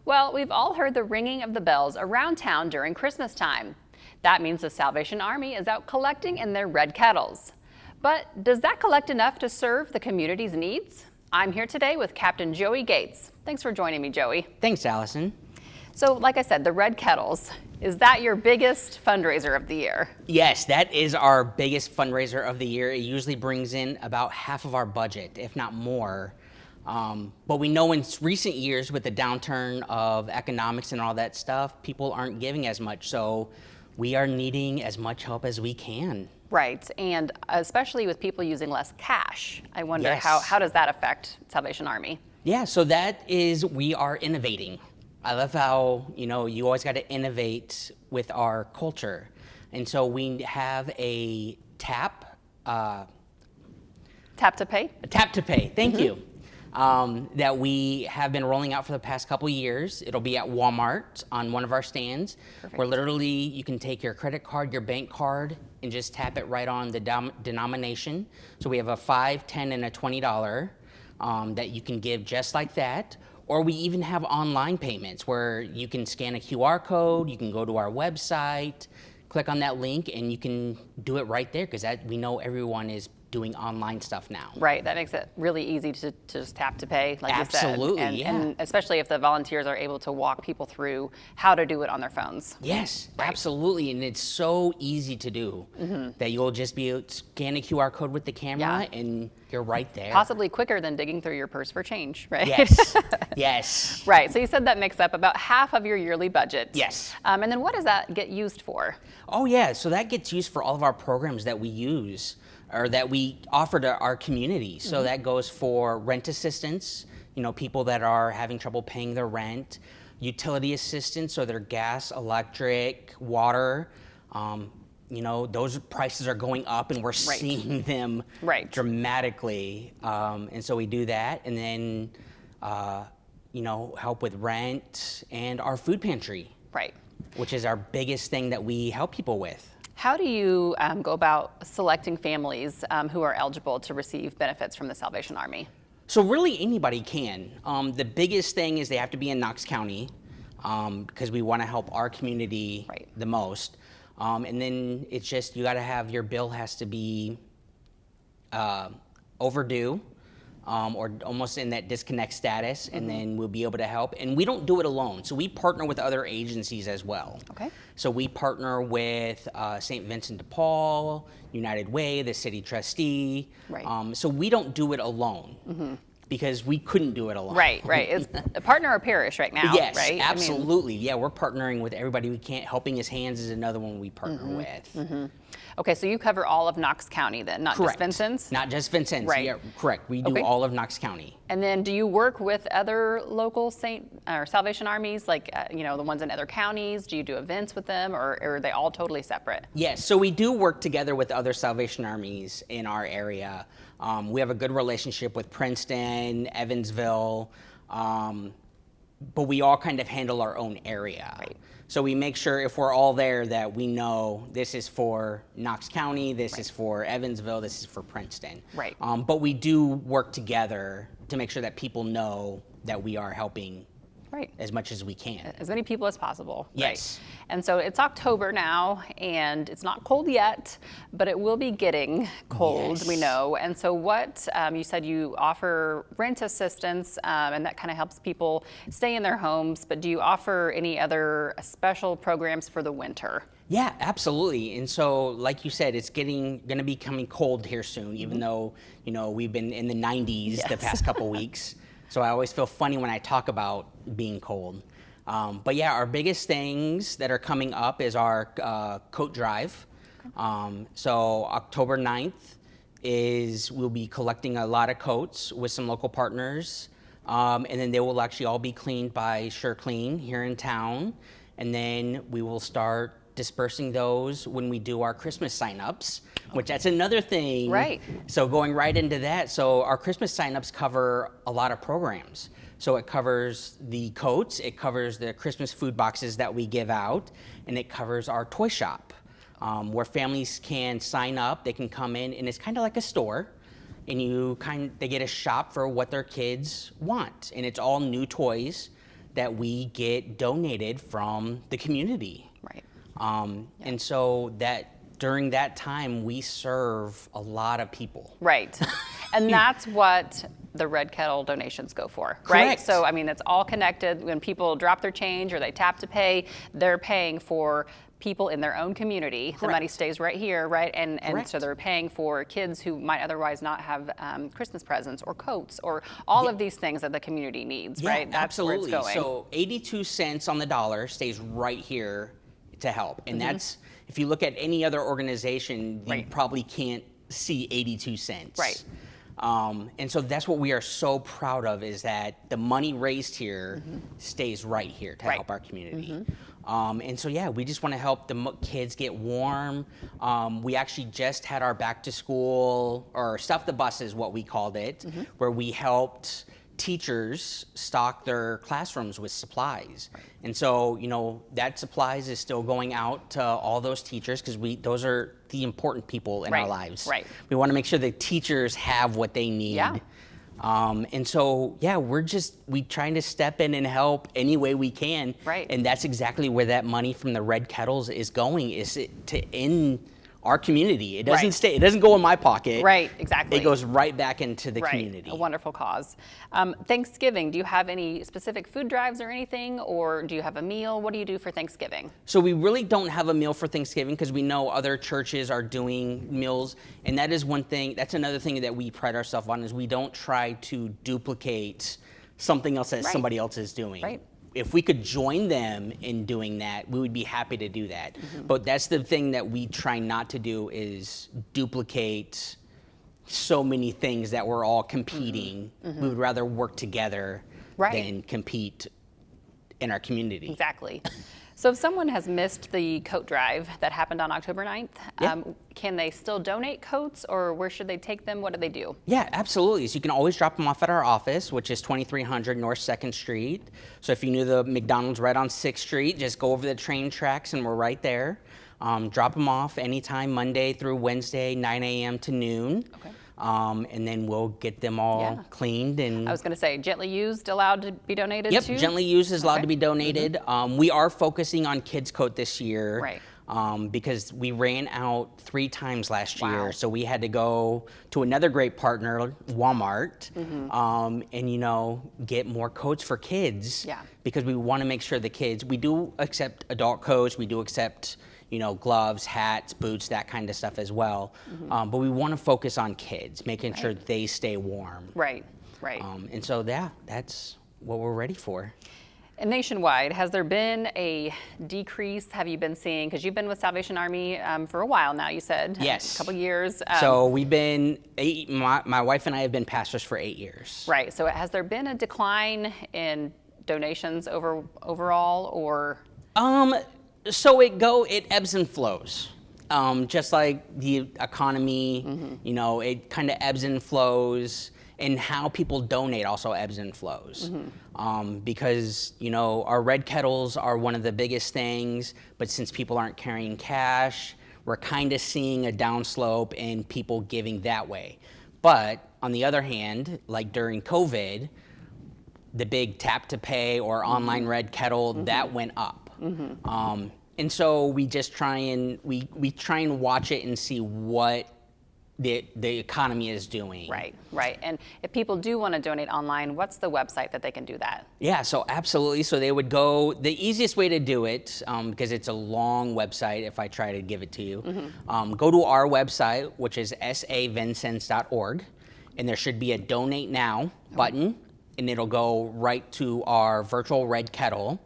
Well, we've all heard the ringing of the bells around town during Christmas time. That means the Salvation Army is out collecting in their red kettles. But does that collect enough to serve the community's needs? I'm here today with Captain Joey Gates. Thanks for joining me, Joey. Thanks, Allison. So, like I said, the red kettles, is that your biggest fundraiser of the year? Yes, that is our biggest fundraiser of the year. It usually brings in about half of our budget, if not more. But we know in recent years with the downturn of economics and all that stuff, people aren't giving as much. So we are needing as much help as we can. Right, and especially with people using less cash. I wonder Yes. how does that affect Salvation Army? Yeah, so that is, we are innovating. I love how, you always got to innovate with our culture. And so we have a tap to pay? Thank you. That we have been rolling out for the past couple years. It'll be at Walmart on one of our stands. Perfect. Where literally you can take your credit card, your bank card, and just tap it right on the denomination. So we have a $5, $10, and a $20 that you can give just like that. Or we even have online payments where you can scan a QR code, you can go to our website, click on that link, and you can do it right there because we know everyone is doing online stuff now. Right, that makes it really easy to just tap to pay, like Absolutely, you said. And especially if the volunteers are able to walk people through how to do it on their phones. Yes, Right. absolutely, and it's so easy to do that you'll just be able to scan a QR code with the camera and you're right there. Possibly quicker than digging through your purse for change, right? Yes, yes. Right, so you said that makes up about half of your yearly budget. Yes. And then what does that get used for? Oh yeah, so that gets used for all of our programs that we use or that we offer to our community. So that goes for rent assistance, people that are having trouble paying their rent, utility assistance, so their gas, electric, water. Those prices are going up and we're seeing them dramatically. And so we do that. And then, help with rent and our food pantry. Right. Which is our biggest thing that we help people with. How do you go about selecting families who are eligible to receive benefits from the Salvation Army? So really anybody can. The biggest thing is they have to be in Knox County because we want to help our community the most. And then it's just you got to have your bill has to be overdue or almost in that disconnect status, and then we'll be able to help. And we don't do it alone. So we partner with other agencies as well. Okay. So we partner with St. Vincent de Paul, United Way, the city trustee. Right. So we don't do it alone because we couldn't do it alone. Right. It's a partner or parish right now, yes, right? absolutely. We're partnering with everybody we can. Helping His Hands is another one we partner with. Okay, so you cover all of Knox County then, not Correct. just Vincennes? Not just Vincennes. Right. Yeah, correct. We do all of Knox County. And then do you work with other local Salvation Armies, like the ones in other counties? Do you do events with them, or are they all totally separate? Yes, so we do work together with other Salvation Armies in our area. We have a good relationship with Princeton, Evansville, but we all kind of handle our own area. Right. So we make sure if we're all there that we know this is for Knox County, this is for Evansville, this is for Princeton. Right. But we do work together to make sure that people know that we are helping as much as we can. As many people as possible. Yes. Right. And so it's October now, and it's not cold yet, but it will be getting cold, we know. And so what, you said you offer rent assistance, and that kind of helps people stay in their homes, but do you offer any other special programs for the winter? Yeah, absolutely. And so, like you said, it's going to be coming cold here soon, even though, we've been in the 90s the past couple weeks. So I always feel funny when I talk about being cold. But yeah, our biggest things that are coming up is our coat drive. So October 9th we'll be collecting a lot of coats with some local partners. And then they will actually all be cleaned by SureClean here in town. And then we will start dispersing those when we do our Christmas signups, which that's another thing. Right. So going right into that, so our Christmas signups cover a lot of programs. So it covers the coats, it covers the Christmas food boxes that we give out, and it covers our toy shop, where families can sign up, they can come in, and it's kind of like a store, and they get a shop for what their kids want, and it's all new toys that we get donated from the community. Right. And so that during that time, we serve a lot of people. Right. And that's what the Red Kettle donations go for, right? Correct. So, I mean, it's all connected. When people drop their change or they tap to pay, they're paying for people in their own community. The money stays right here, right? And so they're paying for kids who might otherwise not have Christmas presents or coats or all of these things that the community needs, right? That's absolutely. where it's going. So 82 cents on the dollar stays right here to help. And that's, if you look at any other organization, you probably can't see 82 cents. Right. And so that's what we are so proud of, is that the money raised here stays right here to help our community. And so, yeah, we just want to help the kids get warm. We actually just had our back to school, or Stuff the Bus is what we called it, where we helped teachers stock their classrooms with supplies. And so, you know, that supplies is still going out to all those teachers, because those are the important people in our lives. Right. We want to make sure the teachers have what they need. Yeah. And so, yeah, we trying to step in and help any way we can. Right. And that's exactly where that money from the Red Kettles is going, is to end our community. It doesn't stay, it doesn't go in my pocket. Right, exactly. It goes right back into the community. A wonderful cause. Thanksgiving, do you have any specific food drives or anything, or do you have a meal? What do you do for Thanksgiving? So we really don't have a meal for Thanksgiving, because we know other churches are doing meals, and that is one thing, that's another thing that we pride ourselves on, is we don't try to duplicate something else that somebody else is doing. Right. If we could join them in doing that, we would be happy to do that. But that's the thing that we try not to do, is duplicate so many things that we're all competing. We would rather work together than compete in our community. Exactly. So if someone has missed the coat drive that happened on October 9th, can they still donate coats, or where should they take them? What do they do? Yeah, absolutely. So you can always drop them off at our office, which is 2300 North 2nd Street. So if you knew the McDonald's right on 6th Street, just go over the train tracks and we're right there. Drop them off anytime, Monday through Wednesday, 9 a.m. to noon. Okay. And then we'll get them all cleaned. And I was going to say, gently used allowed to be donated too? Yep, gently used is allowed to be donated. We are focusing on kids' coat this year. Right. Because we ran out 3 times last year. So we had to go to another great partner, Walmart, and, you know, get more coats for kids. Yeah. Because we want to make sure the kids, we do accept adult coats, we do accept, you know, gloves, hats, boots, that kind of stuff as well. But we want to focus on kids, making sure they stay warm. Right, right. And so, yeah, that's what we're ready for. And nationwide, has there been a decrease? Have you been seeing, because you've been with Salvation Army for a while now, you said? Yes. A couple years. So we've been, my wife and I have been pastors for 8 years. Right, so has there been a decline in donations overall, or? So it ebbs and flows. Just like the economy, you know, it kind of ebbs and flows, and how people donate also ebbs and flows. Because, you know, our red kettles are one of the biggest things, but since people aren't carrying cash, we're kind of seeing a downslope in people giving that way. But on the other hand, like during COVID, the big tap to pay or online red kettle, that went up. And so we just try and we try and watch it and see what the economy is doing. Right, right. And if people do want to donate online, what's the website that they can do that? Yeah, so absolutely. So they would go, the easiest way to do it, because it's a long website if I try to give it to you, go to our website, which is savincennes.org, and there should be a Donate Now button, and it'll go right to our virtual red kettle.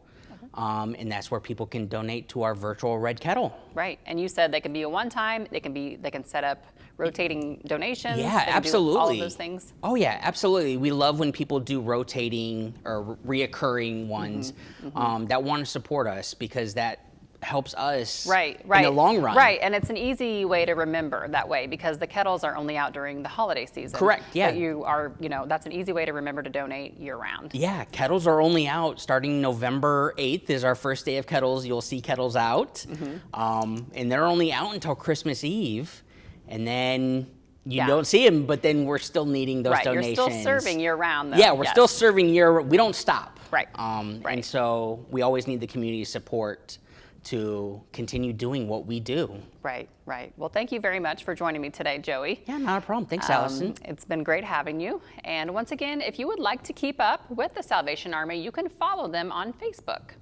And that's where people can donate to our virtual red kettle. Right, and you said they can be a one-time. They can set up rotating donations. Yeah, they can absolutely. do all of those things. Oh yeah, absolutely. We love when people do rotating or reoccurring ones that want to support us, because that helps us in the long run. Right, and it's an easy way to remember that way, because the kettles are only out during the holiday season. Correct, yeah. But you are, that's an easy way to remember to donate year round. Yeah, kettles are only out starting November 8th is our first day of kettles. You'll see kettles out. And they're only out until Christmas Eve. And then you don't see them, but then we're still needing those donations. You're still serving year round though. Yeah, we're still serving we don't stop. Right. And so we always need the community support to continue doing what we do. Right, right. Well, thank you very much for joining me today, Joey. Yeah, not a problem. Thanks, Allison. It's been great having you. And once again, if you would like to keep up with the Salvation Army, you can follow them on Facebook.